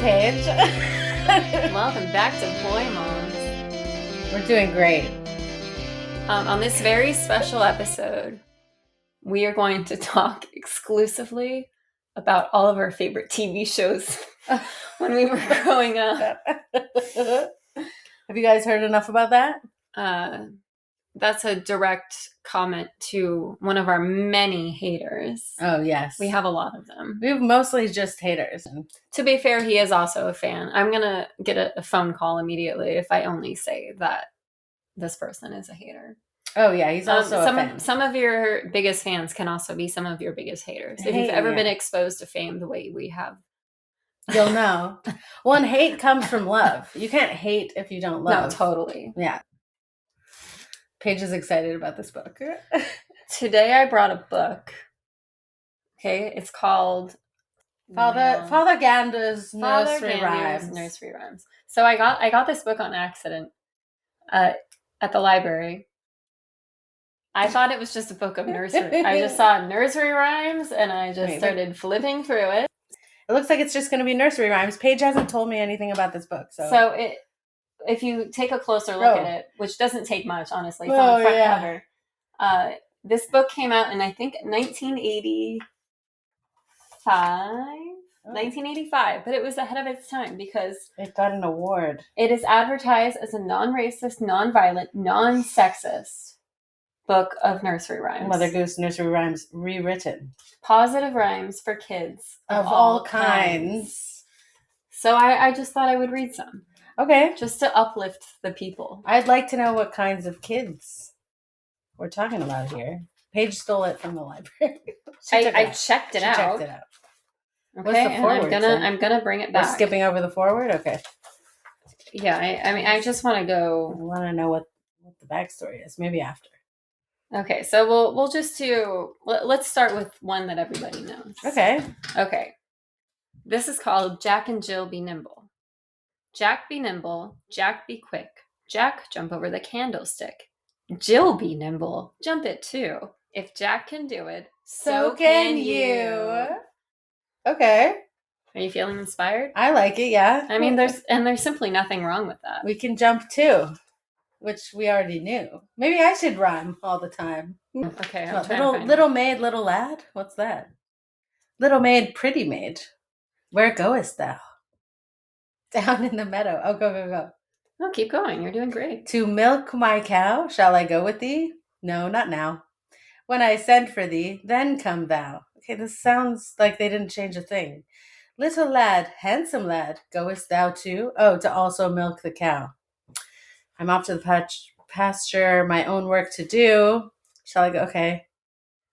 Paige. Welcome back to Boy Moms. We're doing great. On this very special episode, we are going to talk exclusively about all of our favorite TV shows when we were growing up. Have you guys heard enough about that? That's a direct comment to one of our many haters. Oh, yes. We have a lot of them. We have mostly just haters. To be fair, he is also a fan. I'm going to get a phone call immediately if I only say that this person is a hater. Oh, yeah, he's also a fan. Some of your biggest fans can also be some of your biggest haters. If you've ever been exposed to fame the way we have. You'll know. Well, and hate comes from love. You can't hate if you don't love. No, totally. Yeah. Paige is excited about this book. Today I brought a book. Okay, it's called Father Gander's Nursery Rhymes. So I got this book on accident at the library. I thought it was just a book of nursery. I just saw nursery rhymes and I just started flipping through it. It looks like it's just going to be nursery rhymes. Paige hasn't told me anything about this book. So if you take a closer look at it, which doesn't take much, honestly, from the front cover, this book came out in, I think, 1985, but it was ahead of its time because it got an award. It is advertised as a non-racist, non-violent, non-sexist book of nursery rhymes. Mother Goose Nursery Rhymes rewritten. Positive rhymes for kids of all kinds. So I just thought I would read some. Okay. Just to uplift the people. I'd like to know what kinds of kids we're talking about here. Paige stole it from the library. I checked it out. Checked it out. Okay, what's the forward? I'm gonna bring it back. We're skipping over the forward? Okay. Yeah, I mean, I just want to go. I want to know what the backstory is. Maybe after. Okay, so we'll just do. Let's start with one that everybody knows. Okay. This is called Jack and Jill Be Nimble. Jack be nimble, Jack be quick. Jack jump over the candlestick. Jill be nimble, jump it too. If Jack can do it, so can you. Okay. Are you feeling inspired? I like it, yeah. I mean, there's simply nothing wrong with that. We can jump too, which we already knew. Maybe I should rhyme all the time. Okay. Little maid, little lad? What's that? Little maid, pretty maid. Where goest thou? Down in the meadow. Oh, go. No, keep going. You're doing great. To milk my cow, shall I go with thee? No, not now. When I send for thee, then come thou. Okay, this sounds like they didn't change a thing. Little lad, handsome lad, goest thou too? Oh, to also milk the cow. I'm off to the pasture, my own work to do. Shall I go? Okay.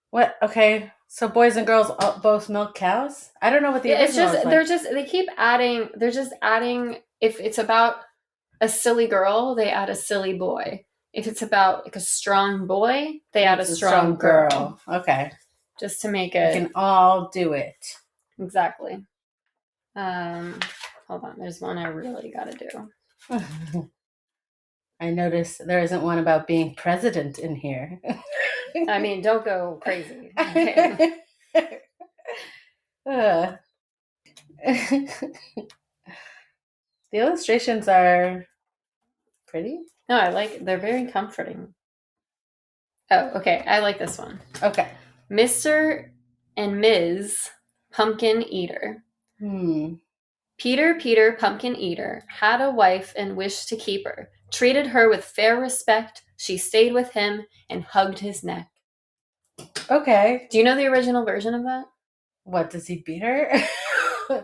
What? Okay. So boys and girls both milk cows? I don't know what the original is like. They keep adding, they're just adding, if it's about a silly girl, they add a silly boy. If it's about like a strong boy, they add a strong girl. Okay. Just to make it. We can all do it. Exactly. Hold on. There's one I really got to do. I notice there isn't one about being president in here. I mean, don't go crazy. Okay. The illustrations are pretty. No, they're very comforting. Oh, okay. I like this one. Okay. Mr. and Ms. Pumpkin Eater. Peter, Pumpkin Eater, had a wife and wished to keep her. Treated her with fair respect. She stayed with him and hugged his neck. Okay. Do you know the original version of that? What, does he beat her?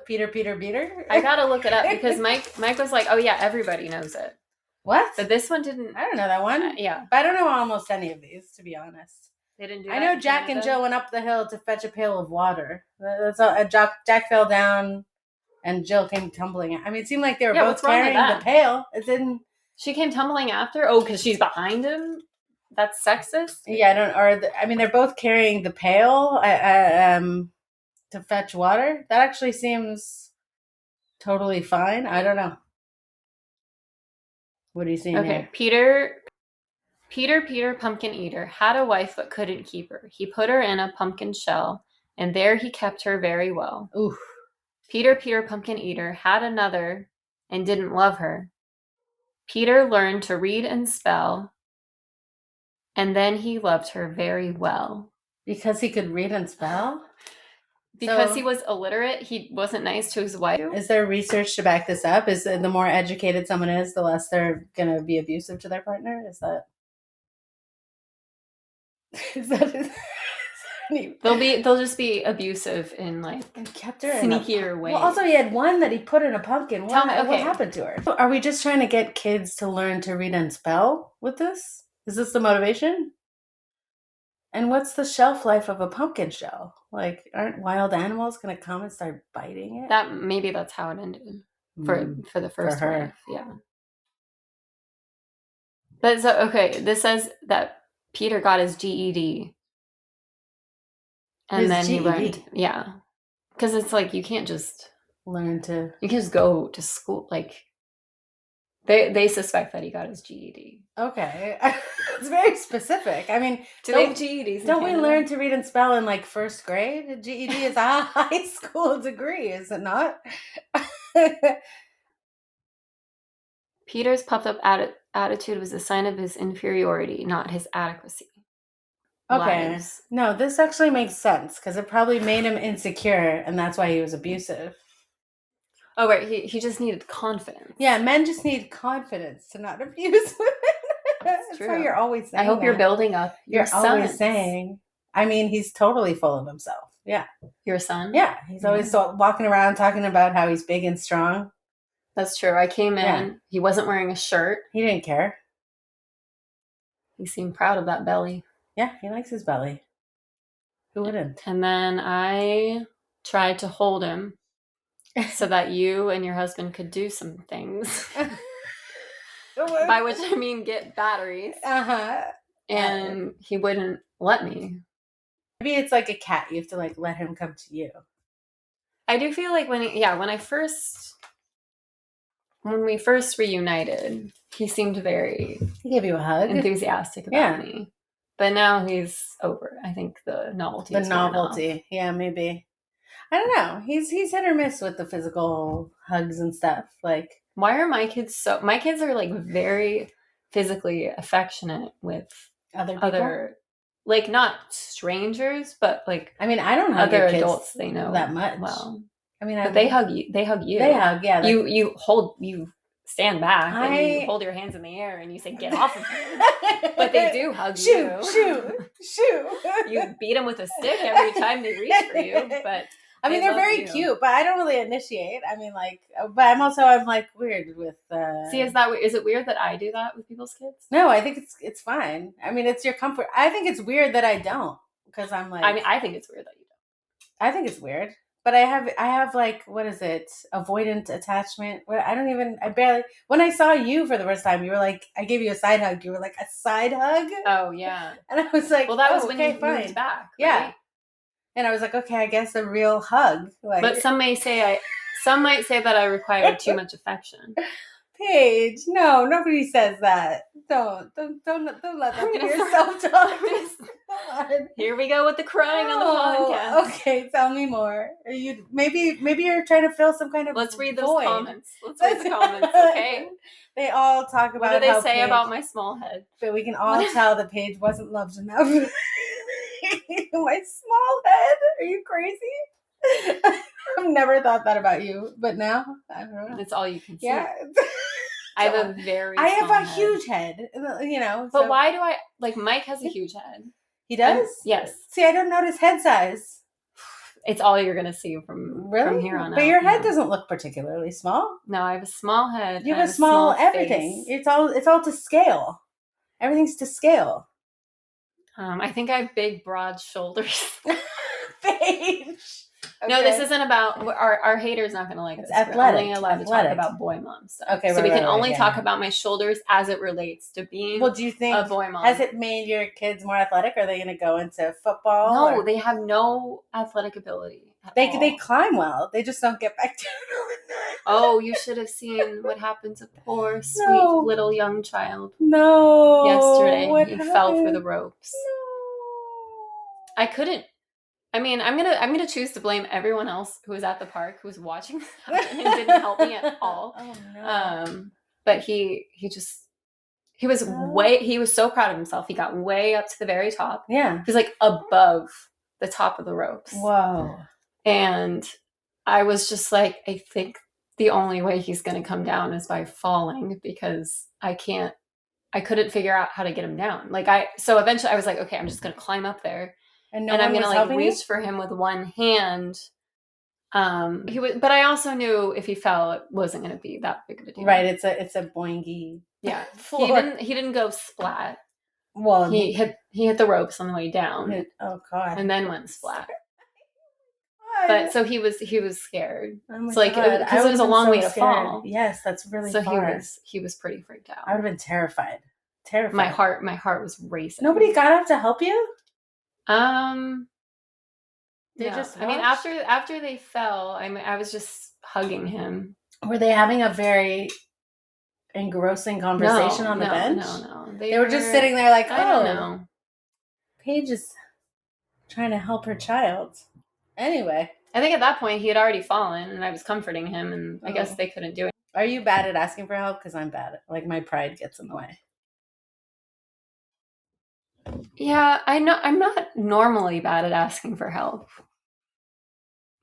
Peter, beat her? I gotta look it up because Mike was like, oh yeah, everybody knows it. What? But this one didn't. I don't know that one. Yeah. But I don't know almost any of these, to be honest. They didn't do I know Jack and Jill went up the hill to fetch a pail of water. That's all, Jack fell down and Jill came tumbling. I mean, it seemed like they were both carrying the pail. It didn't. She came tumbling after? Oh, because she's behind him? That's sexist? Yeah, they're both carrying the pail to fetch water. That actually seems totally fine. I don't know. What are you seeing here? Peter, Pumpkin Eater, had a wife but couldn't keep her. He put her in a pumpkin shell, and there he kept her very well. Ooh. Peter, Peter, pumpkin eater, had another and didn't love her. Peter learned to read and spell, and then he loved her very well. Because he could read and spell? Because he was illiterate, he wasn't nice to his wife. Is there research to back this up? Is the more educated someone is, the less they're going to be abusive to their partner? Is that... They'll just be abusive in like kept her sneakier ways. Well, also he had one that he put in a pumpkin. What happened to her? Are we just trying to get kids to learn to read and spell with this? Is this the motivation? And what's the shelf life of a pumpkin shell? Like, aren't wild animals going to come and start biting it? Maybe that's how it ended for the first wife. Yeah. But so, okay, this says that Peter got his GED. And then he learned, yeah. Because it's like, you can't just you can just go to school. Like, they suspect that he got his GED. Okay. It's very specific. I mean, do they have GEDs? Don't we learn to read and spell in like first grade? A GED is a high school degree, is it not? Peter's puffed up attitude was a sign of his inferiority, not his adequacy. Okay. No, this actually makes sense because it probably made him insecure, and that's why he was abusive. Oh, right. He just needed confidence. Yeah, men just need confidence to not abuse women. That's true. Why you're always saying I hope you're building up your son. You're always saying. I mean, he's totally full of himself. Yeah. Your son? Yeah. He's always walking around talking about how he's big and strong. That's true. I came in. He wasn't wearing a shirt. He didn't care. He seemed proud of that belly. Yeah, he likes his belly. Who wouldn't? And then I tried to hold him so that you and your husband could do some things. By which I mean get batteries. Uh-huh. And he wouldn't let me. Maybe it's like a cat. You have to like let him come to you. I do feel like when we first reunited, he seemed very... He gave you a hug. Enthusiastic about me. But now he's over. I think the novelty is worn off. Yeah, maybe. I don't know. He's hit or miss with the physical hugs and stuff. Like, why are my kids my kids are like very physically affectionate with other people? Like not strangers, but like I mean, I don't hug other adults they know that much. Well, I mean, but they hug you. They hug you. They hug, yeah. You stand back and you hold your hands in the air and you say, "Get off of me!" But they do hug you. Shoo! You beat them with a stick every time they reach for you, but. I mean, they're very cute, but I don't really initiate. I mean, like, but I'm like weird with. See, is it weird that I do that with people's kids? No, I think it's fine. I mean, it's your comfort. I think it's weird that I don't, because I'm like. I mean, I think it's weird that you don't. I think it's weird, but I have like, what is it? Avoidant attachment. I barely. When I saw you for the first time, you were like, I gave you a side hug. You were like, a side hug? Oh yeah. And I was like, well, that was when you moved back. Right? Yeah. And I was like, okay, I guess a real hug. Like, but some might say that I require too much affection. Paige, no, nobody says that. Don't let that be your self-talk. Here we go with the crying on the podcast. Okay, tell me more. Maybe you're trying to fill some kind of Let's read those void. Comments. Let's read the comments, okay? They all talk about what do they say about my small head. But we can all tell that Paige wasn't loved enough. My small head? Are you crazy? I've never thought that about you, but now I don't know. It's all you can see. Yeah. I have a very I have a head. Huge head, you know. But why do I like Mike has a huge head? He does? Yes. See, I don't notice head size. It's all you're gonna see from here on out. But your head doesn't look particularly small. No, I have a small head. You have a small everything. Face. It's all to scale. Everything's to scale. I think I have big, broad shoulders. Paige. Okay. No, this isn't about our haters. Not going to like this. Athletic. We're only allowed to talk about boy mom stuff. Okay, so we can only talk about my shoulders as it relates to being. Well, do you think a boy mom? Has it made your kids more athletic? Are they going to go into football? No, they have no athletic ability. They climb well. They just don't get back down. Oh, you should have seen what happened to poor, sweet little young child. No. Yesterday, he fell through the ropes. No. I couldn't I mean, I'm gonna choose to blame everyone else who was at the park who was watching this happen and didn't help me at all. Oh no. But he was so proud of himself. He got way up to the very top. Yeah. He was like above the top of the ropes. Whoa. And I was just like, I think the only way he's going to come down is by falling, because I couldn't figure out how to get him down. So eventually I was like, okay, I'm just going to climb up there And I'm going to like reach you? for him with one hand. But I also knew if he fell, it wasn't going to be that big of a deal. Right. It's a boingy. Yeah. Floor. He didn't go splat. Well, he hit the ropes on the way down. Oh God. And then went splat. But so he was scared. Oh my so like, God. because it was a long way to fall. Yes, that's really far. So he was pretty freaked out. I would have been terrified. Terrified. My heart was racing. Nobody got up to help you? They just watched? I mean, after they fell, I was just hugging him. Were they having a very engrossing conversation on the bench? No. They were just sitting there like, I don't know. Paige is trying to help her child. Anyway. I think at that point he had already fallen and I was comforting him, and I guess they couldn't do it. Are you bad at asking for help? Because I'm bad. Like, my pride gets in the way. Yeah, I know I'm not normally bad at asking for help.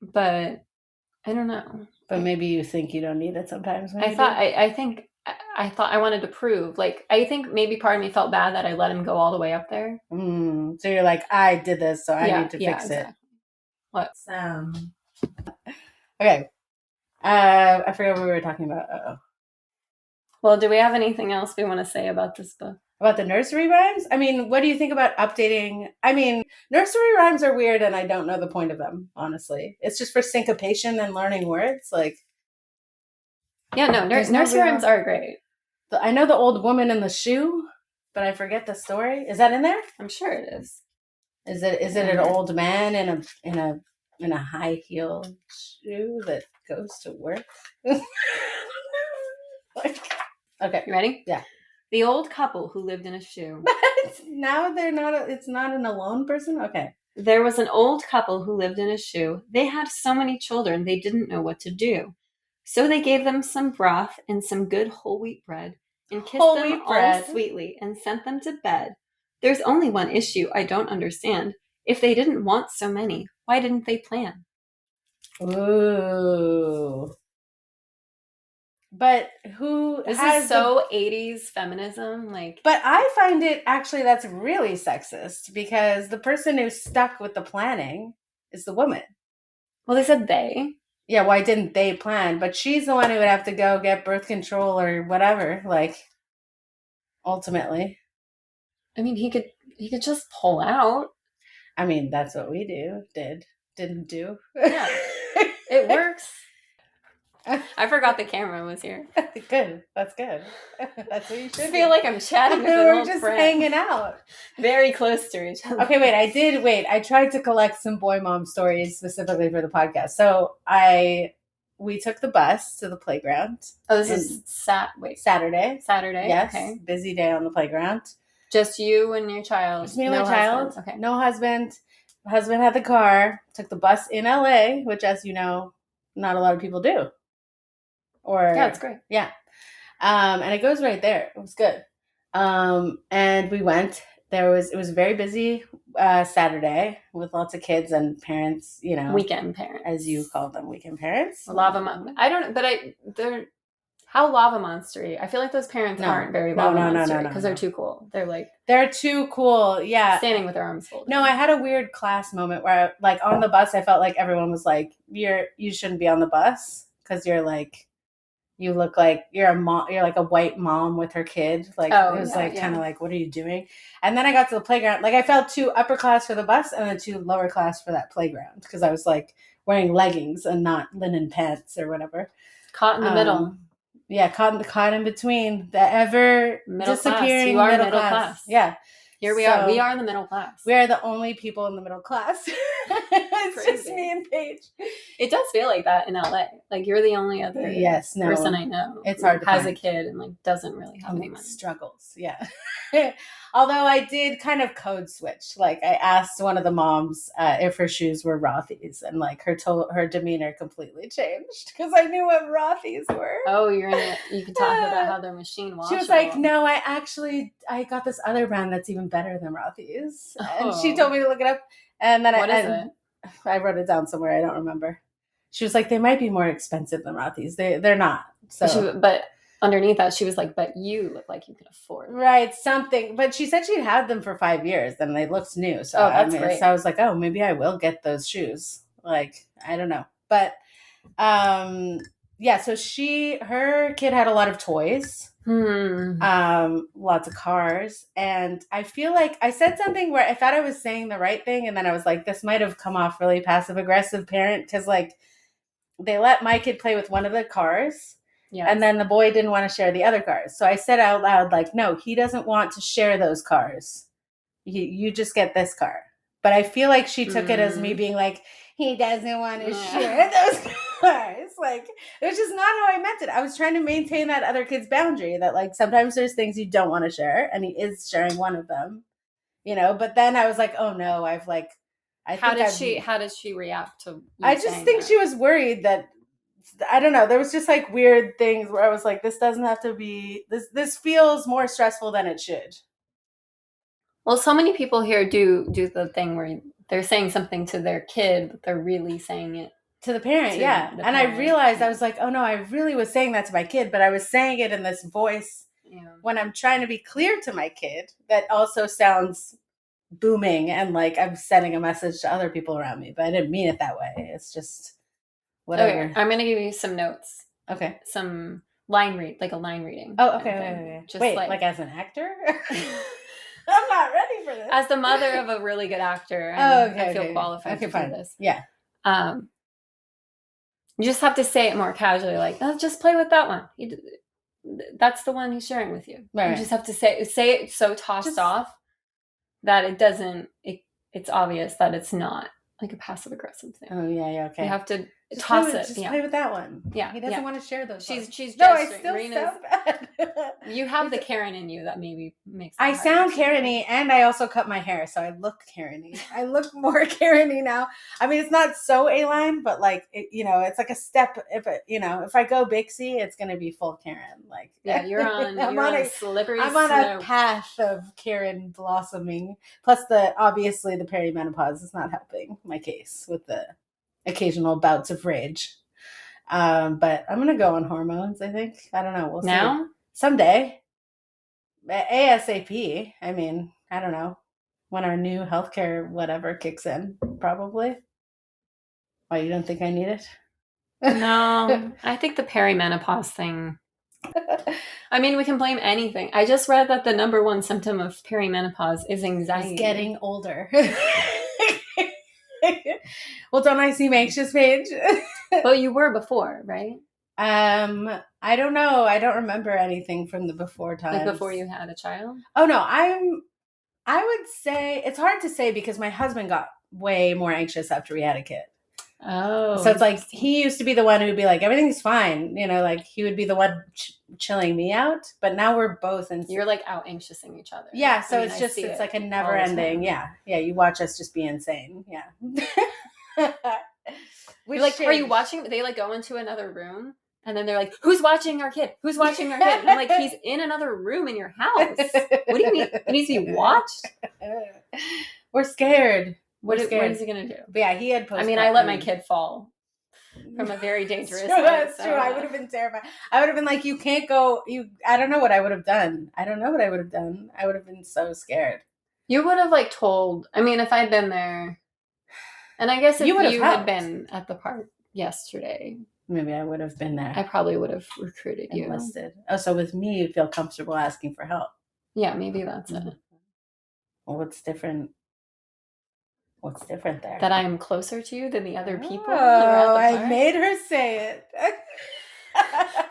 But I don't know. But maybe you think you don't need it sometimes. I thought I wanted to prove. Like, I think maybe part of me felt bad that I let him go all the way up there. So you're like, I did this, so I need to fix it. What? Okay. I forgot what we were talking about. Uh-oh. Well, do we have anything else we want to say about this book? About the nursery rhymes? I mean, what do you think about updating? I mean, nursery rhymes are weird and I don't know the point of them, honestly. It's just for syncopation and learning words. Like, yeah, no, nursery rhymes are great. I know the old woman in the shoe, but I forget the story. Is that in there? I'm sure it is. Is it an old man in a high heel shoe that goes to work? Okay. You ready? Yeah. The old couple who lived in a shoe. But now it's not an alone person? Okay. There was an old couple who lived in a shoe. They had so many children, they didn't know what to do. So they gave them some broth and some good whole wheat bread and kissed them all sweetly and sent them to bed. There's only one issue I don't understand. If they didn't want so many, why didn't they plan? Ooh. But this is so 80s feminism, like. But I find it actually that's really sexist, because the person who's stuck with the planning is the woman. Well, they said they. Yeah, why didn't they plan? But she's the one who would have to go get birth control or whatever, like, ultimately. I mean, he could just pull out. I mean, that's what we didn't do. Yeah, it works. I forgot the camera was here. Good. That's good. That's what you should. I feel like I'm chatting with an old just friend. Hanging out. Very close to each other. Okay, I tried to collect some boy mom stories specifically for the podcast. So we took the bus to the playground. Oh, this is Saturday. Saturday. Yes. Okay. Busy day on the playground. Just you and your child. Just me and my child. Okay. No husband. My husband had the car. Took the bus in LA, which, as you know, not a lot of people do. Yeah, it's great. Yeah. And it goes right there. It was good. And we went. It was very busy Saturday with lots of kids and parents, weekend parents, as you call them, weekend parents. Lava I don't, but they're how lava monstery. I feel like those parents aren't very lava monstery because they're too cool. They're too cool. Yeah, standing with their arms folded. No, I had a weird class moment where, like, on the bus, I felt like everyone was like, "You shouldn't be on the bus because you're like." You look like you're a mom. You're like a white mom with her kid. Like, it was kind of like, what are you doing? And then I got to the playground. Like, I felt too upper class for the bus and then too lower class for that playground because I was like wearing leggings and not linen pants or whatever. Caught in the middle. Yeah, caught in between the ever disappearing middle class. Yeah. Here we are. We are in the middle class. We are the only people in the middle class. It's just me and Paige. It does feel like that in LA. Like, you're the only other person I know. It's hard to has find. A kid and like doesn't really have any money. Struggles. Yeah. Although I did kind of code switch. Like I asked one of the moms if her shoes were Rothy's, and like her demeanor completely changed because I knew what Rothy's were. Oh, you can talk about how they're machine washable. She was like, "No, I got this other brand that's even better than Rothy's," and she told me to look it up. And then what is it? I wrote it down somewhere. I don't remember. She was like, "They might be more expensive than Rothy's. They're not." So, but underneath that, she was like, "But you look like you could afford." Right, something. But she said she'd had them for 5 years and they looked new. So that's great. So I was like, "Oh, maybe I will get those shoes." Like, I don't know. But yeah, so her kid had a lot of toys. Lots of cars. And I feel like I said something where I thought I was saying the right thing, and then I was like, this might have come off really passive aggressive parent, because like they let my kid play with one of the cars. Yes. And then the boy didn't want to share the other cars. So I said out loud, like, no, he doesn't want to share those cars. You just get this car. But I feel like she took it as me being like, he doesn't want to share those cars. Like, it was just not how I meant it. I was trying to maintain that other kid's boundary, that like sometimes there's things you don't want to share, and he is sharing one of them, but then I was like, oh no, how did she react to I just think she was worried that, I don't know, there was just like weird things where I was like, this doesn't have to be, this feels more stressful than it should. Well, so many people here do the thing where they're saying something to their kid, but they're really saying it to the parent. And I realized, I was like, oh no, I really was saying that to my kid, but I was saying it in this voice when I'm trying to be clear to my kid that also sounds booming and like I'm sending a message to other people around me, but I didn't mean it that way. It's just whatever. Okay, I'm going to give you some notes. Okay. Some a line reading. Oh, okay. Just wait, like as an actor? I'm not ready for this. As the mother of a really good actor, I feel qualified to do this. Yeah. You just have to say it more casually, like, oh, just play with that one. That's the one he's sharing with you. Right. You just have to say it so tossed off that it doesn't, it's obvious that it's not like a passive aggressive thing. Oh, yeah, okay. You have to toss it. Just play with that one. Yeah. He doesn't want to share those. She's no, I still sound bad. You have the Karen in you that maybe makes it I sound Karen-y, and I also cut my hair, so I look Karen-y. I look more Karen-y now. I mean, it's not so A-line, but like, it's like a step. If I go Bixie, it's going to be full Karen. Like, yeah, you're on a slippery slope. I'm on a path of Karen blossoming. Plus, obviously the perimenopause is not helping my case with the occasional bouts of rage. But I'm going to go on hormones, I think. I don't know. We'll see. Someday. ASAP. I mean, I don't know. When our new healthcare whatever kicks in, probably. Why, you don't think I need it? No. I think the perimenopause thing. I mean, we can blame anything. I just read that the number one symptom of perimenopause is anxiety. It's getting older. Well, don't I seem anxious, Paige? Well, you were before, right? I don't know. I don't remember anything from the before times. Like before you had a child? Oh no, I would say it's hard to say because my husband got way more anxious after we had a kid. Oh. So it's like he used to be the one who'd be like, everything's fine. Like he would be the one chilling me out. But now we're both You're like out anxiousing each other. Yeah. So it's like a never ending. Yeah. Yeah. You watch us just be insane. Yeah. You're like, are you watching? They like go into another room and then they're like, who's watching our kid? Who's watching our kid? And I'm like, he's in another room in your house. What do you mean? He needs to be watched? We're scared. What is he going to do? But yeah, he had I mean, I let my kid fall from a very dangerous height. That's true. I would have been terrified. I would have been like, you can't go. I don't know what I would have done. I would have been so scared. You would have like told, I mean, if I'd been there, and I guess if you had been at the park yesterday, maybe I would have been there. I probably would have recruited you. Enlisted. Oh, so with me, you feel comfortable asking for help. Yeah, maybe that's it. Well, what's different? What's different there? That I'm closer to you than the other people. Oh, I made her say it.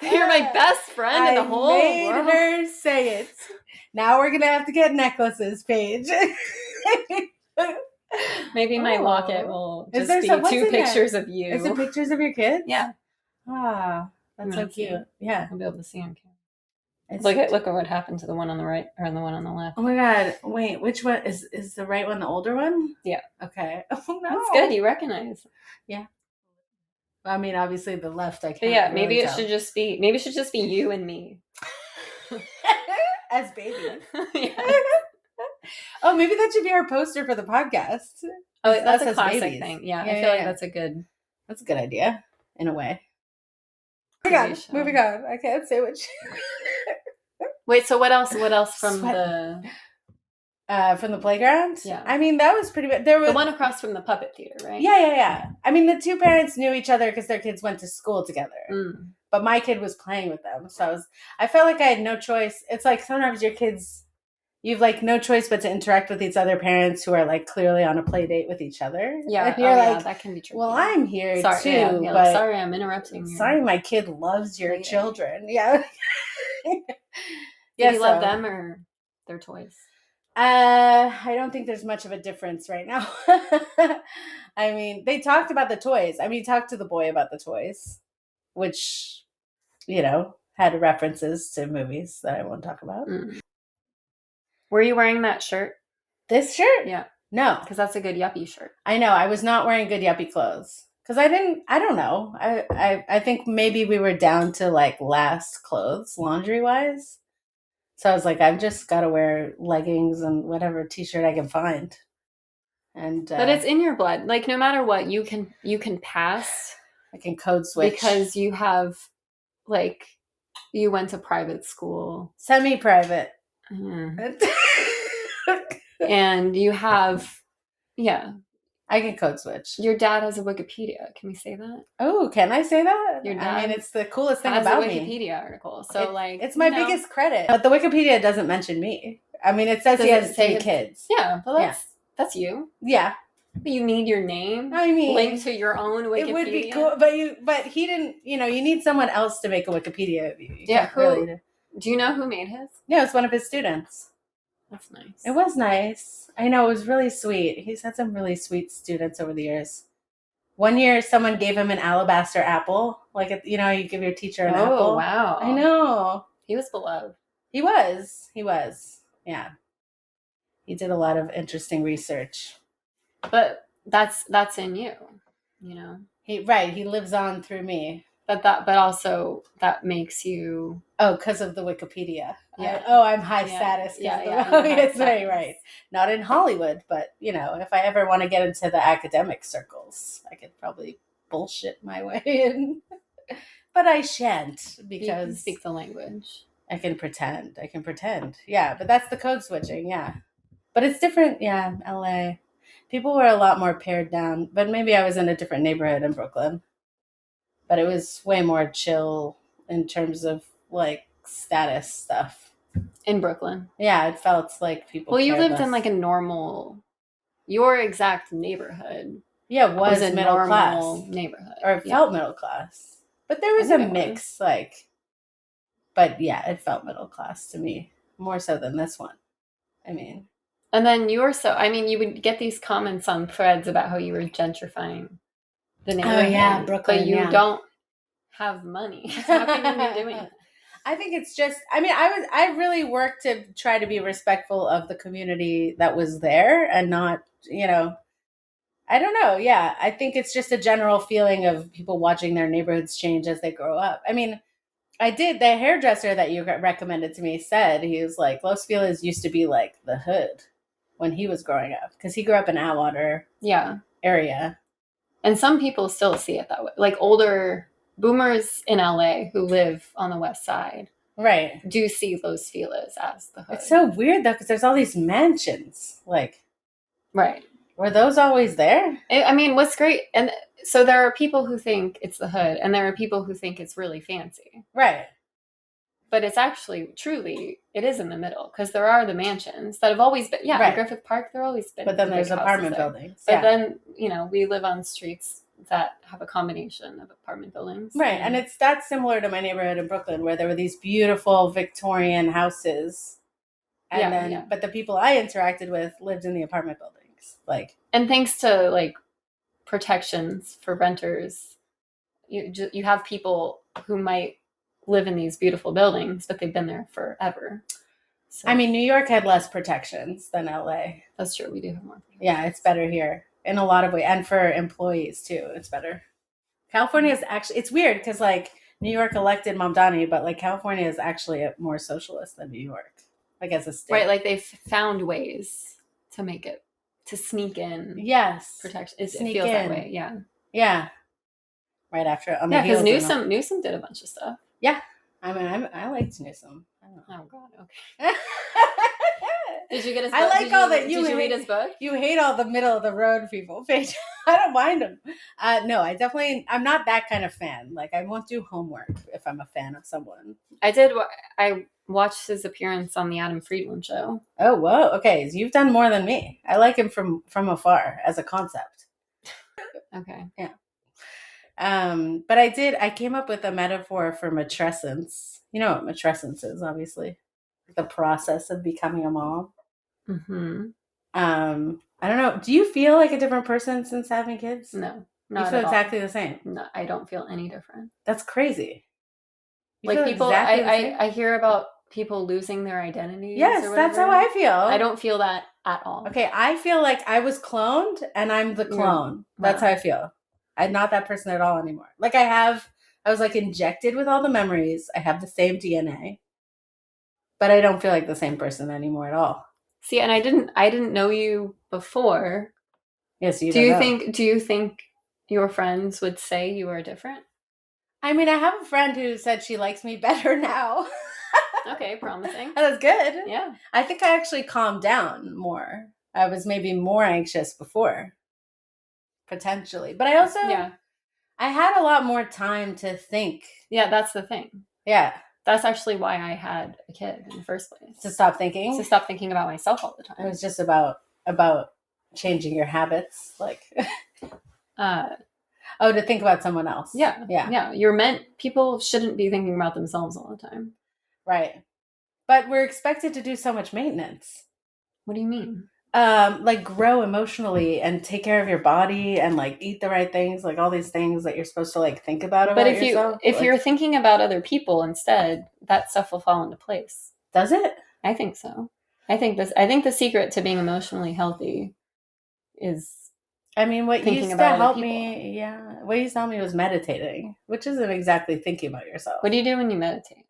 You're my best friend in the whole world. I made her say it. Now we're gonna have to get necklaces, Paige. Maybe my locket will just be two pictures of you. Is it pictures of your kids? Yeah. Ah, that's so cute. Yeah, I'll be able to see them. Look at what happened to the one on the right or the one on the left. Oh my god! Wait, which one is the right one? The older one? Yeah. Okay. Oh no. That's good. You recognize. Yeah. I mean, obviously the left. I can't. But yeah, really maybe it tell. should just be you and me as babies. Yeah. Oh, maybe that should be our poster for the podcast. Oh, that's a as classic babies. thing. Yeah, I feel like that's a good idea in a way. Moving on. I can't say which. Wait, so what else from the playground? Yeah. I mean, that was pretty bad. There was the one across from the puppet theater, right? Yeah. I mean, the two parents knew each other because their kids went to school together. Mm. But my kid was playing with them. So I felt like I had no choice. It's like sometimes your kids, you've like no choice but to interact with these other parents who are like clearly on a play date with each other. Yeah. And you're like, that can be tricky. Well, I'm here sorry, too. But sorry, I'm interrupting you. Sorry, my kid loves your children. Yeah. Do you love them or their toys? I don't think there's much of a difference right now. I mean, they talked about the toys. I mean, talked to the boy about the toys, which, had references to movies that I won't talk about. Mm. Were you wearing that shirt? This shirt? Yeah. No. Because that's a good yuppie shirt. I know. I was not wearing good yuppie clothes. Because I don't know. I think maybe we were down to like last clothes, laundry-wise. So I was like, I've just got to wear leggings and whatever t-shirt I can find. But it's in your blood. Like no matter what, you can pass. I can code switch because you have, like, you went to private school, semi-private, and you have, I can code switch. Your dad has a Wikipedia. Can we say that? Oh, can I say that? Your dad. I mean, it's the coolest thing about me. Has a Wikipedia article, so it's my biggest credit. But the Wikipedia doesn't mention me. I mean, it says he has 3 kids. Yeah, well, that's you. Yeah. You need your name. I mean, link to your own Wikipedia. It would be cool, but he didn't. You need someone else to make a Wikipedia of you. Do you know who made his? No, it's one of his students. That's nice. It was nice. I know, it was really sweet. He's had some really sweet students over the years. One year, someone gave him an alabaster apple. Like, you give your teacher an apple. Oh, wow. I know. He was beloved. He was. Yeah. He did a lot of interesting research. But that's in you, He lives on through me. But also that makes you because of the Wikipedia. Yeah. I'm high status. It's very right. Not in Hollywood, but if I ever want to get into the academic circles, I could probably bullshit my way in. But I shan't because you can speak the language. I can pretend. Yeah, but that's the code switching. Yeah, but it's different. Yeah, LA. People were a lot more pared down, but maybe I was in a different neighborhood in Brooklyn. But it was way more chill in terms of like status stuff. In Brooklyn? Yeah, it felt like people. Well, you lived in like a normal, your exact neighborhood. Yeah, was a middle class neighborhood. Or it felt middle class. But there was a mix, but yeah, it felt middle class to me. More so than this one. I mean. And then you would get these comments on threads about how you were gentrifying the neighborhood. Oh yeah, Brooklyn. But you don't have money. How can you be doing it? I think it's just. I mean, I really worked to try to be respectful of the community that was there, and not, I don't know. Yeah, I think it's just a general feeling of people watching their neighborhoods change as they grow up. I mean, I did. The hairdresser that you recommended to me said he was like, Los Feliz used to be like the hood when he was growing up because he grew up in Atwater. Yeah, area. And some people still see it that way. Like older boomers in LA who live on the west side. Right. Do see Los Feliz as the hood. It's so weird though, because there's all these mansions. Like. Right. Were those always there? I mean, what's great, and so there are people who think it's the hood, and there are people who think it's really fancy. Right. But it's actually, truly, it is in the middle, because there are the mansions that have always been, in Griffith Park, there always been. But then there's apartment buildings. But then, we live on streets that have a combination of apartment buildings. Right, and that's similar to my neighborhood in Brooklyn, where there were these beautiful Victorian houses. And but the people I interacted with lived in the apartment buildings. And thanks to, protections for renters, you have people who might live in these beautiful buildings, but they've been there forever. So I mean, New York had less protections than LA. that's true. We do have more. Yeah, it's better here in a lot of ways. And for employees, too, it's better. California is actually, it's weird because, like, New York elected Mamdani, but, like, California is actually more socialist than New York, like, as a state. Right, like they've found ways to make it, to sneak in Yes. protection. It Sneak feels that in. way, yeah. Yeah. Right after, on the Yeah, because heels of Newsom did a bunch of stuff. Yeah. I mean, I liked Newsom. I don't know. Oh, God, okay. Did you get his book? I like all that Did you read his book? You hate all the middle of the road people, Paige. I don't mind them. No, I'm not that kind of fan. Like, I won't do homework if I'm a fan of someone. I watched his appearance on the Adam Friedland show. Oh, whoa. Okay, so you've done more than me. I like him from afar as a concept. Okay. Yeah. But I came up with a metaphor for matrescence. You know what matrescence is, obviously. The process of becoming a mom. Mm-hmm. I don't know. Do you feel like a different person since having kids? No, not you feel exactly the same. No, I don't feel any different. That's crazy. You like people, exactly I hear about people losing their identities. Yes, that's how I feel. I don't feel that at all. Okay, I feel like I was cloned and I'm the clone. Yeah. That's how I feel. I'm not that person at all anymore. Like I was like injected with all the memories. I have the same DNA. But I don't feel like the same person anymore at all. See, and I didn't know you before. Yes, you do you think your friends would say you are different? I mean, I have a friend who said she likes me better now. Okay, promising. That's good. Yeah. I think I actually calmed down more. I was maybe more anxious before. Potentially. But I also I had a lot more time to think. Yeah, that's the thing. Yeah. That's actually why I had a kid in the first place. To stop thinking? To stop thinking about myself all the time. It was just about changing your habits. Like, to think about someone else. Yeah. Yeah. People shouldn't be thinking about themselves all the time. Right. But we're expected to do so much maintenance. What do you mean? Like grow emotionally and take care of your body and like eat the right things, like all these things that you're supposed to like think about yourself. If you're thinking about other people instead, that stuff will fall into place. Does it? I think so. I think the secret to being emotionally healthy is what used to help me, what used to help me was meditating, which isn't exactly thinking about yourself. What do you do when you meditate?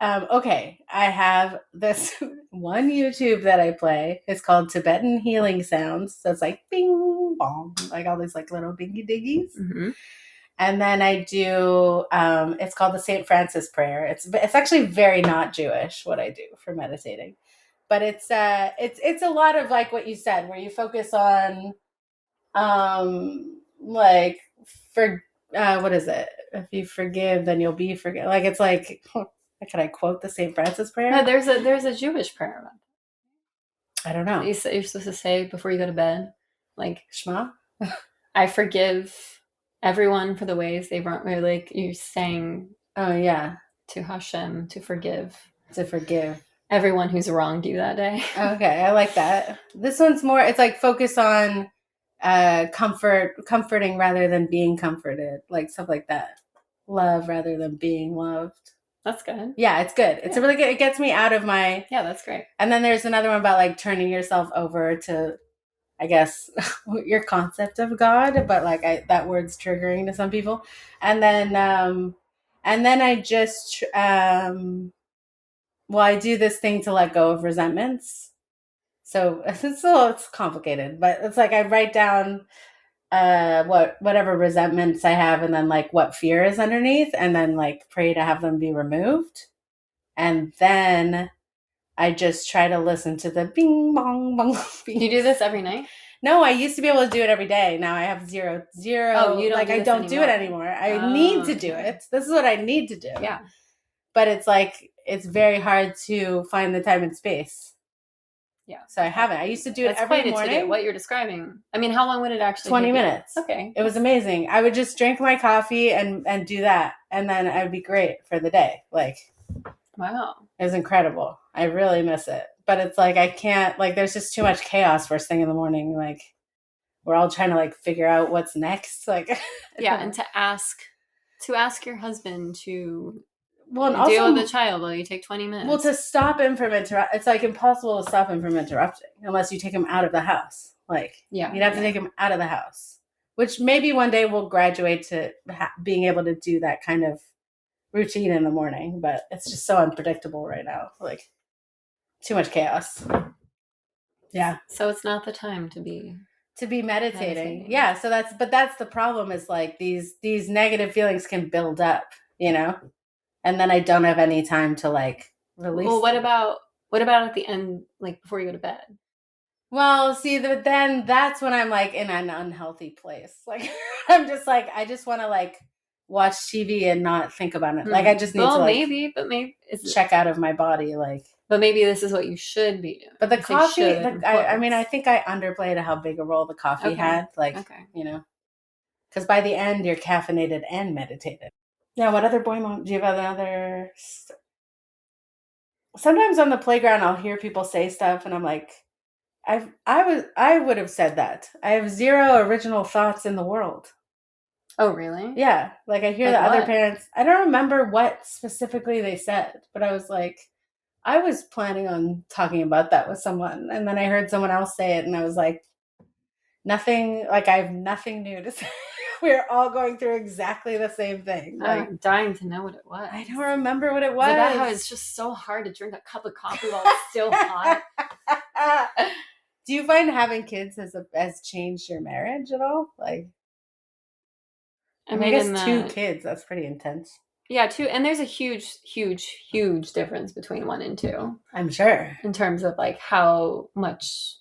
Okay, I have this one YouTube that I play. It's called Tibetan Healing Sounds. So it's like bing, bong, like all these like little dingy diggies. Mm-hmm. And then I do, it's called the St. Francis Prayer. It's actually very not Jewish what I do for meditating. But it's a lot of like what you said, where you focus on, like, what is it? If you forgive, then you'll be forgiven. Like, it's like... Can I quote the St. Francis prayer? No, there's a Jewish prayer about that. I don't know. You're supposed to say before you go to bed, like Shema. I forgive everyone for the ways they've wronged. Or like you're saying, oh yeah, to Hashem to forgive everyone who's wronged you that day. Okay, I like that. This one's more. It's like focus on comforting rather than being comforted, like stuff like that. Love rather than being loved. That's good. Yeah, it's good. It's a really good. It gets me out of my. Yeah, that's great. And then there's another one about like turning yourself over to, I guess, your concept of God, but like that word's triggering to some people. And then I just I do this thing to let go of resentments. So it's complicated, but it's like I write down whatever resentments I have, and then like what fear is underneath, and then like pray to have them be removed. And then I just try to listen to the bing bong bong. Bing. Do you do this every night? No, I used to be able to do it every day. Now I have zero. Oh, you don't like I don't do it anymore. I need to do it. This is what I need to do. Yeah. But it's like it's very hard to find the time and space. Yeah. So I haven't. I used to do it every morning. What you're describing. I mean, how long would it actually 20 minutes. Okay. It was amazing. I would just drink my coffee and do that. And then I'd be great for the day. Like, wow. It was incredible. I really miss it. But it's like, I can't, like, there's just too much chaos first thing in the morning. Like, we're all trying to, like, figure out what's next. Like, yeah. And to ask your husband to well, and deal with also, the child while you take 20 well, minutes. to stop him from it's like impossible to stop him from interrupting unless you take him out of the house. Like, Yeah, you'd have to yeah. take him out of the house, which maybe one day we'll graduate to being able to do that kind of routine in the morning, but it's just so unpredictable right now. Like, too much chaos. Yeah. So it's not the time to be Meditating. meditating. Yeah, so that's the problem, is like these negative feelings can build up, you know? And then I don't have any time to like release Well, them. what about at the end, like before you go to bed? Well, see, then that's when I'm like in an unhealthy place. Like, I'm just like, I just want to like watch TV and not think about it. Like, I just need to like But maybe check out of my body. Like, but maybe this is what you should be doing. but the I say coffee, should in I mean, I quotes. think I underplayed how big a role the coffee Okay. had. Like, Okay. you know, because by the end you're caffeinated and meditated. Yeah. What other boy mom? Do you have another? Sometimes on the playground, I'll hear people say stuff, and I'm like, I would have said that. I have zero original thoughts in the world. Oh, really? Yeah, like I hear Like the other what? parents. I don't remember what specifically they said, but I was like, I was planning on talking about that with someone, and then I heard someone else say it, and I was like, nothing. Like, I have nothing new to say. We're all going through exactly the same thing. Like, I'm dying to know what it was. I don't remember what it Is was. it about how it's just so hard to drink a cup of coffee while it's still hot? Do you find having kids has changed your marriage at all? Like, I I mean, guess in two the kids, that's pretty intense. yeah, two, and there's a huge difference between one and two I'm sure. in terms of like how much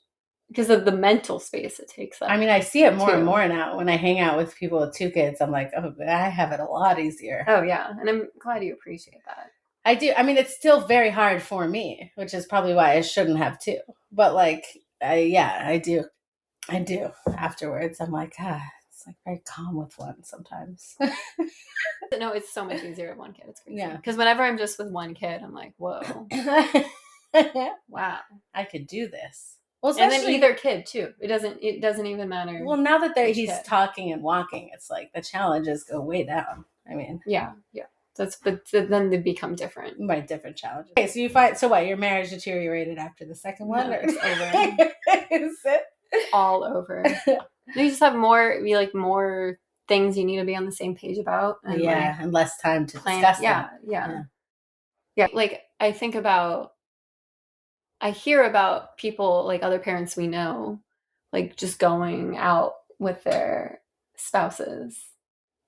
because of the mental space it takes up. I mean, I see it more and too. more now. When I hang out with people with two kids, I'm like, oh, I have it a lot easier. Oh yeah, and I'm glad you appreciate that. I do. I mean, it's still very hard for me, which is probably why I shouldn't have two. But like, I do. I do. Afterwards, I'm like, it's like very calm with one sometimes. No, it's so much easier with one kid. It's crazy. Yeah. Because whenever I'm just with one kid, I'm like, whoa, wow. I could do this. Well, And then either kid too. It doesn't even matter. Well, now that he's kid. talking and walking, it's like the challenges go way down. I mean, yeah. But then they become different. By different challenges. Okay, so you find what your marriage deteriorated after the second one, No, or it's over. is it All over? You just have more things you need to be on the same page about. And and less time to discuss them. Yeah. Like I hear about people, like other parents we know, like just going out with their spouses.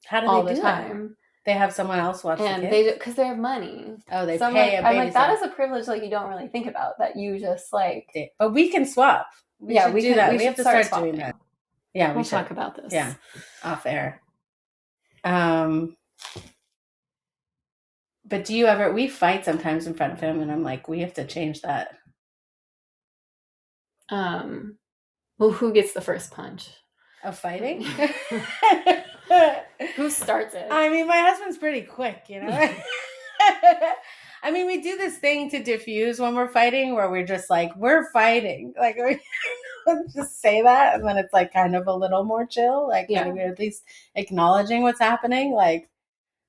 How do all they do the time? That? They have someone else watch and the kids? because they have money. Oh, they so pay I'm like that is a privilege like you don't really think about, that you just like. But we can swap. We should do that. We have to start doing that. Yeah, we'll talk about this. Yeah, off air. But do you ever? We fight sometimes in front of him, and I'm like, we have to change that. Well, who gets the first punch? Of fighting? Who starts it? I mean, my husband's pretty quick, you know? I mean, we do this thing to diffuse when we're fighting, where we're just like, we're fighting. Like, we just say that, and then it's like kind of a little more chill. Like, kind of, we're at least acknowledging what's happening. Like,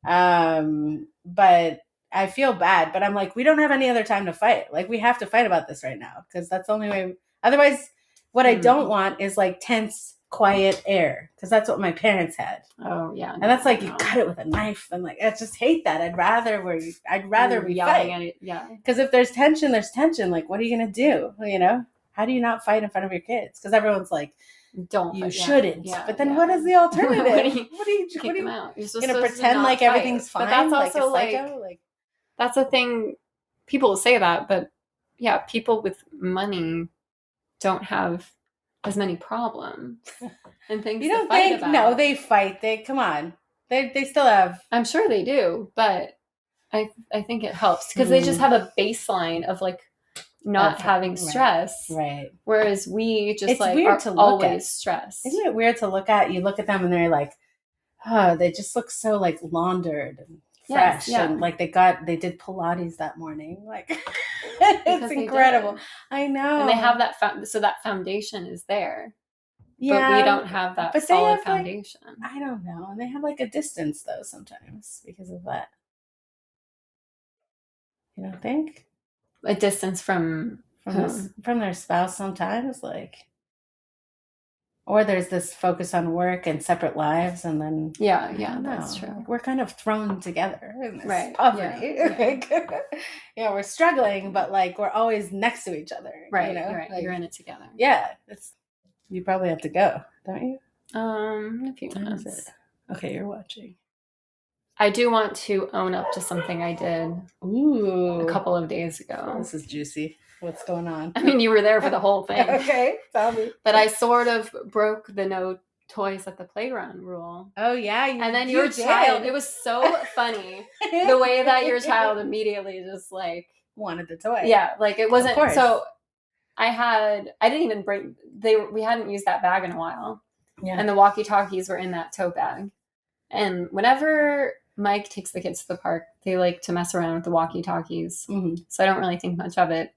but I feel bad, but I'm like, we don't have any other time to fight. Like, we have to fight about this right now, because that's the only way. Otherwise, what I don't want is like tense, quiet air, because that's what my parents had. Oh yeah, and that's like you cut it with a knife, and like I just hate that. I'd rather we fight. At it, yeah. Because if there's tension, there's tension. Like, what are you gonna do? You know, how do you not fight in front of your kids? Because everyone's like, you shouldn't. Yeah, but then what is the alternative? what are you kick them out? You're gonna pretend like everything's fine? But that's also like that's a thing. People will say that, but yeah, people with money don't have as many problems and things. You don't think? About. No, they fight. They come on. They still have. I'm sure they do, but I think it helps because they just have a baseline of like not having stress, right? Whereas we just are always stressed. Isn't it weird to look at? You look at them and they're like, oh, they just look so like laundered and fresh, and like they did Pilates that morning. Like, it's incredible. I know, and they have that so that foundation is there. Yeah, but we don't have that solid foundation. Like, I don't know, and they have like a distance though sometimes because of that. You don't think? A distance from From their spouse sometimes, like, or there's this focus on work and separate lives, and then yeah, that's true. We're kind of thrown together in this Right. poverty. Yeah. We're struggling, but like we're always next to each other. Right. You know? You're right. Like, You're in it together. Yeah, you probably have to go, don't you? A few Time is minutes. it? Okay, you're watching. I do want to own up to something I did a couple of days ago. This is juicy. What's going on? I mean, you were there for the whole thing. Okay, tell me. But I sort of broke the no toys at the playground rule. Oh yeah, and then your child, it was so funny the way that your child immediately just like wanted the toy. Yeah, like it wasn't. So I didn't even break. We hadn't used that bag in a while. Yeah. And the walkie-talkies were in that tote bag. And whenever Mike takes the kids to the park, they like to mess around with the walkie-talkies. Mm-hmm. So I don't really think much of it.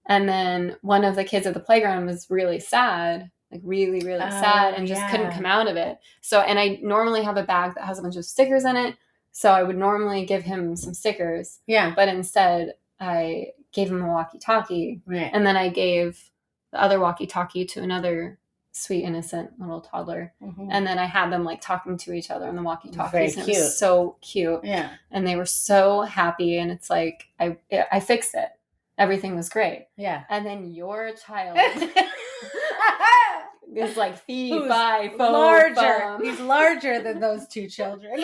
And then one of the kids at the playground was really sad, like really, really sad, and just couldn't come out of it. So, and I normally have a bag that has a bunch of stickers in it. So I would normally give him some stickers. Yeah. But instead, I gave him a walkie-talkie. Right. And then I gave the other walkie-talkie to another sweet, innocent little toddler. Mm-hmm. And then I had them like talking to each other on the walkie-talkies. Very cute. And it was so cute. Yeah. And they were so happy. And it's like, I fixed it. Everything was great. Yeah. And then your child is like larger. He's larger than those two children.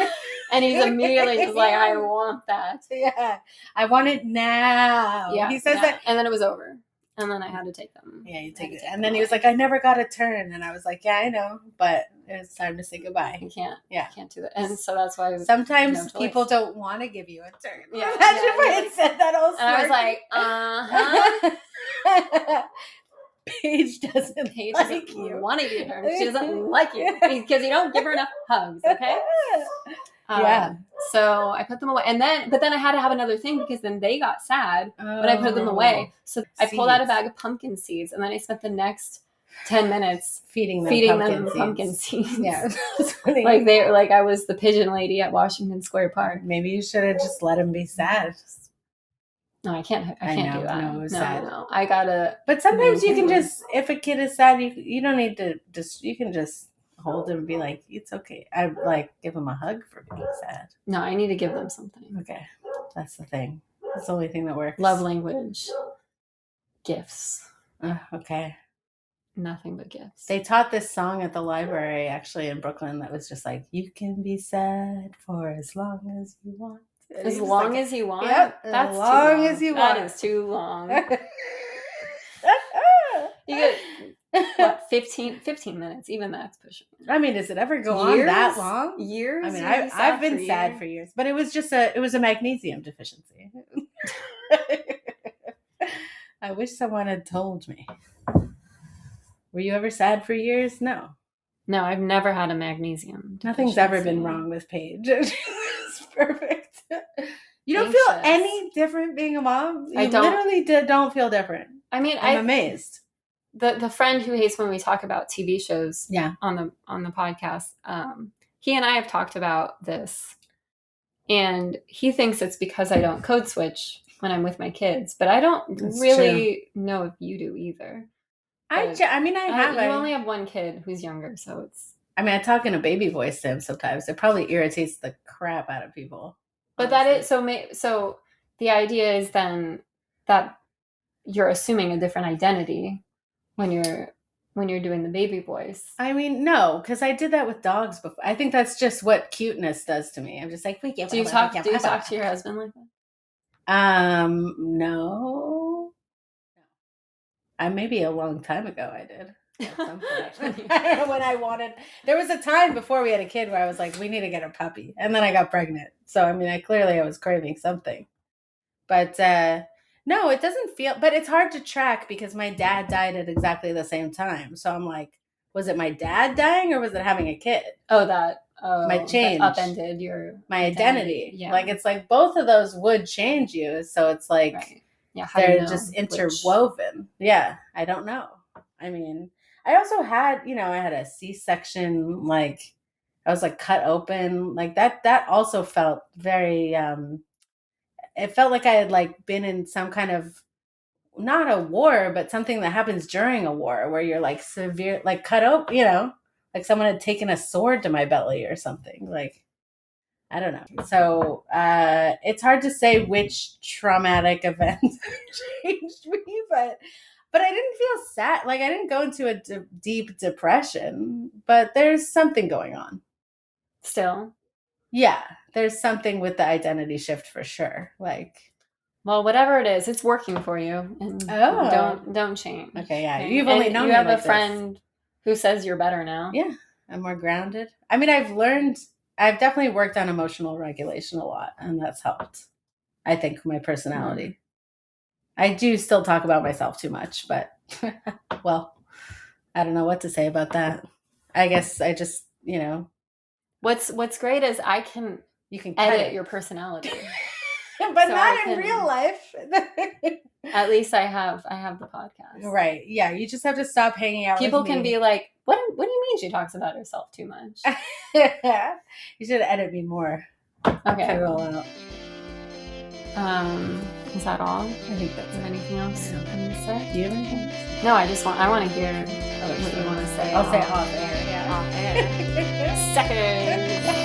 And he's immediately just like, I want that. Yeah. I want it now. Yeah. He says that. And then it was over. And then I had to take them. Yeah, you take it. And then he was like, I never got a turn. And I was like, yeah, I know. But it's time to say goodbye. You can't. Yeah. You can't do that. And so that's why sometimes people don't want to give you a turn. Yeah. Imagine if I had said that all and I was like, Paige doesn't want to give you a turn. She doesn't like you. Because you don't give her enough hugs, okay? Yeah. So I put them away. But then I had to have another thing because then they got sad when I put them away. So I pulled out a bag of pumpkin seeds and then I spent the next 10 minutes feeding them pumpkin seeds. Yeah. like I was the pigeon lady at Washington Square Park. Maybe you should have just let them be sad. No, I can't do that. No. I gotta. But sometimes you can just, if a kid is sad, you don't need to you can just hold him and be like, it's okay. I like give him a hug for being sad. No, I need to give them something. Okay. That's the thing. That's the only thing that works. Love language. Gifts. Okay. Nothing but gifts. They taught this song at the library actually in Brooklyn that was just like, you can be sad for as long as you want. As long as you want? Yep. That's as long as you want. That is too long. You get, what, 15 minutes? Even that's pushing it. I mean, does it ever go on that long? Years? I mean, I've been sad for years. But it was just a magnesium deficiency. I wish someone had told me. Were you ever sad for years? No. No, I've never had a magnesium deficiency. Nothing's ever been wrong with Paige. It's perfect. You don't feel any different being a mom? You literally don't feel different. I mean, I'm amazed. The friend who hates when we talk about TV shows on the podcast, he and I have talked about this. And he thinks it's because I don't code switch when I'm with my kids. But I don't really know if you do either. I mean, I have. You only have one kid who's younger, so it's... I mean, I talk in a baby voice to him sometimes. It probably irritates the crap out of people. But honestly. That is... So the idea is then that you're assuming a different identity when you're doing the baby voice. I mean, no, because I did that with dogs before. I think that's just what cuteness does to me. I'm just like, do you talk to your husband like that? No. Maybe a long time ago I did. At some point. I don't know when I wanted. There was a time before we had a kid where I was like, we need to get a puppy. And then I got pregnant. So, I mean, I was craving something. But no, it doesn't feel, but it's hard to track because my dad died at exactly the same time. So I'm like, was it my dad dying or was it having a kid? My change upended my identity. Yeah. Like, it's like both of those would change you. So it's like, right. Yeah, they're just interwoven. Yeah, I don't know. I mean, I also had, I had a C-section, like I was like cut open, like that also felt very it felt like I had like been in some kind of, not a war, but something that happens during a war where you're like severe, like cut open, like someone had taken a sword to my belly or something. Like, I don't know. So it's hard to say which traumatic event changed me, but I didn't feel sad. Like I didn't go into a deep depression, but there's something going on. Still. Yeah, there's something with the identity shift for sure. Like, well, whatever it is, it's working for you, and don't change. Okay, yeah, you've only known you me have like a friend who says you're better now. Yeah, I'm more grounded. I mean, I've definitely worked on emotional regulation a lot, and that's helped. I think my personality. I do still talk about myself too much, but well, I don't know what to say about that. I guess I just, What's great is you can edit your personality. But so not in real life. At least I have the podcast. Right. Yeah, you just have to stop hanging out People with me. can be like, what do you mean she talks about herself too much? You should edit me more. Okay. Cut it all out. Is that all? I think that's it. Anything else you want to say? Do you have anything? No, I want to hear what you want to say. I'll say off air. Yeah. Off air. Second.